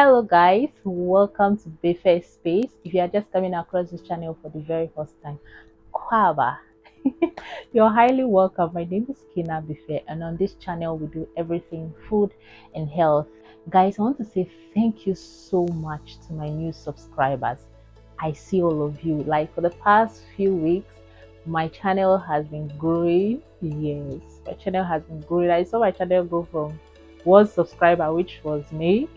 Hello guys, welcome to BEFE'S space. If you are just coming across this channel for the very first time, Kwaba. You're highly welcome. My name is Kina Befe, and on this channel we do everything food and health. Guys, I want to say thank you so much to my new subscribers. I see all of you. Like for the past few weeks, my channel has been growing. Yes, my channel has been growing. I saw my channel go from one subscriber, which was me,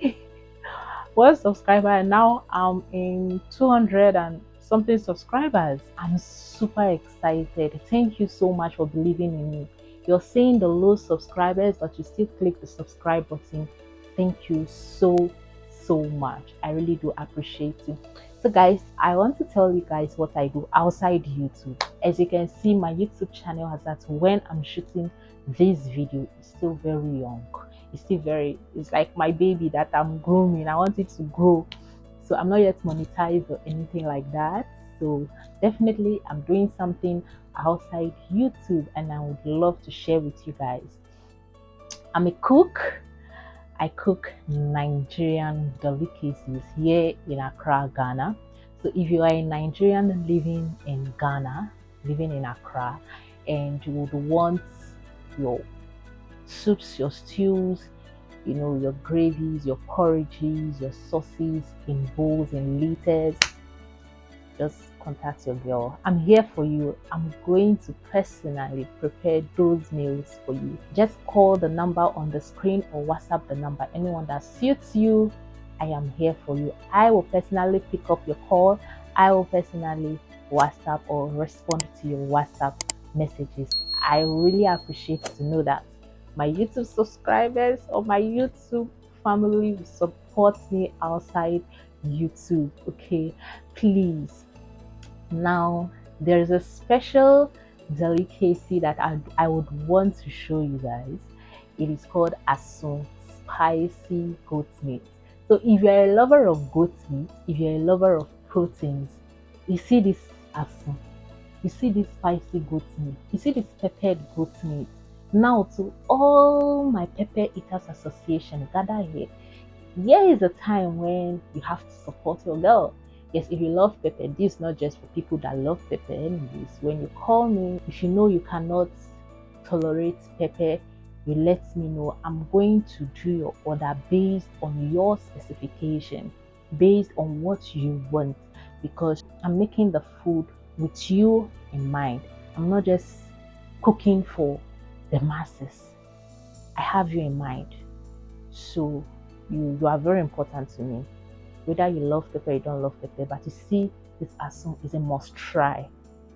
one subscriber, and now I'm in 200 and something subscribers. I'm super excited. Thank you so much for believing in me. You're seeing the low subscribers, but you still click the subscribe button. Thank you so much. I really do appreciate it. So guys, I want to tell you guys what I do outside YouTube. As you can see, my YouTube channel has that when I'm shooting this video is still very young. It's like my baby that I'm grooming. I want it to grow. So I'm not yet monetized or anything like that. So definitely I'm doing something outside YouTube and I would love to share with you guys. I'm a cook. I cook Nigerian delicacies here in Accra, Ghana. So if you are a Nigerian living in Ghana, living in Accra, and you would want your soups, your stews, your gravies, your porridges, your sauces in bowls and liters, just contact your girl. I'm here for you. I'm going to personally prepare those meals for you. Just call the number on the screen or WhatsApp the number. Anyone that suits you, I am here for you. I will personally pick up your call. I will personally WhatsApp or respond to your WhatsApp messages. I really appreciate to know that my YouTube subscribers or my YouTube family will support me outside YouTube. Okay, please. Now there's a special delicacy that I would want to show you guys. It is called asun, spicy goat meat. So if you're a lover of goat meat, if you're a lover of proteins, you see this asun, you see this spicy goat meat, you see this peppered goat meat. Now to all my pepper eaters association, gather here. Here is a time when you have to support your girl. Yes, if you love pepper, this is not just for people that love pepper anyways. When you call me, if you know you cannot tolerate pepper, you let me know. I'm going to do your order based on your specification, based on what you want, because I'm making the food with you in mind. I'm not just cooking for the masses. I have you in mind. So you are very important to me. Whether you love pepper or you don't love pepper, but you see, this asun is a must try.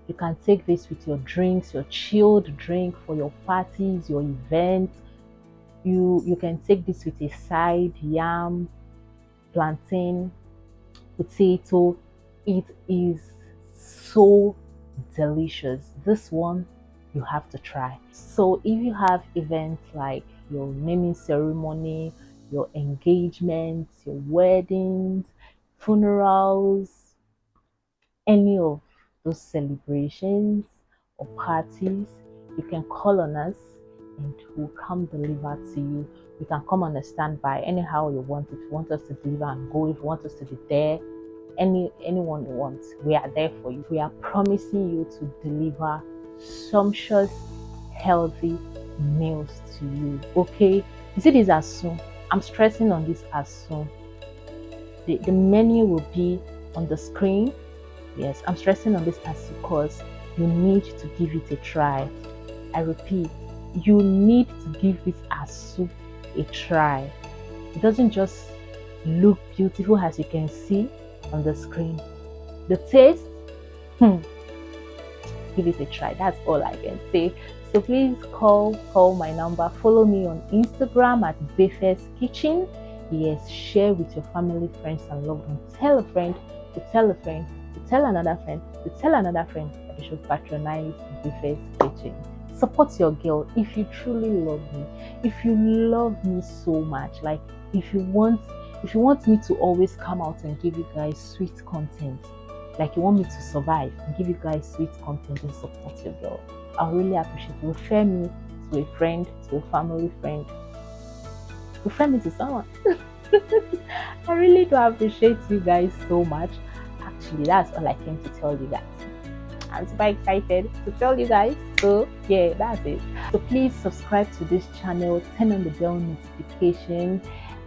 You can take this with your drinks, your chilled drink for your parties, your events. You can take this with a side, yam, plantain, potato. It is so delicious. This one you have to try. So if you have events like your naming ceremony, your engagements, your weddings, funerals, any of those celebrations or parties, you can call on us and we'll come deliver to you. You can come on a standby anyhow you want. If you want us to deliver and go, if you want us to be there, anyone you want, we are there for you. We are promising you to deliver sumptuous, healthy meals to you. Okay, you see this asun. I'm stressing on this asun. The menu will be on the screen. Yes, I'm stressing on this asun because you need to give it a try. I repeat, you need to give this asun a try. It doesn't just look beautiful as you can see on the screen. The taste, give it a try. That's all I can say. So please call my number. Follow me on Instagram at BEFE'S Kitchen. Yes, share with your family, friends, and loved ones. Tell a friend to tell a friend to tell another friend to tell another friend that they should patronize BEFE'S Kitchen. Support your girl if you truly love me. If you love me so much, like if you want me to always come out and give you guys sweet content, like you want me to survive and give you guys sweet content and support your girl, I really appreciate it. Refer me to a friend, to a family friend. Refer me to someone. I really do appreciate you guys so much. Actually, that's all I came to tell you guys. I'm super excited to tell you guys. So yeah, that's it. So please subscribe to this channel, turn on the bell notification,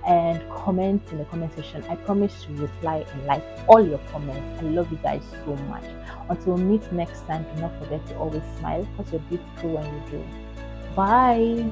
and comment in the comment section. I promise to reply and like all your comments. I love you guys so much. Until we meet next time, do not forget to always smile because you're beautiful when you do. Bye.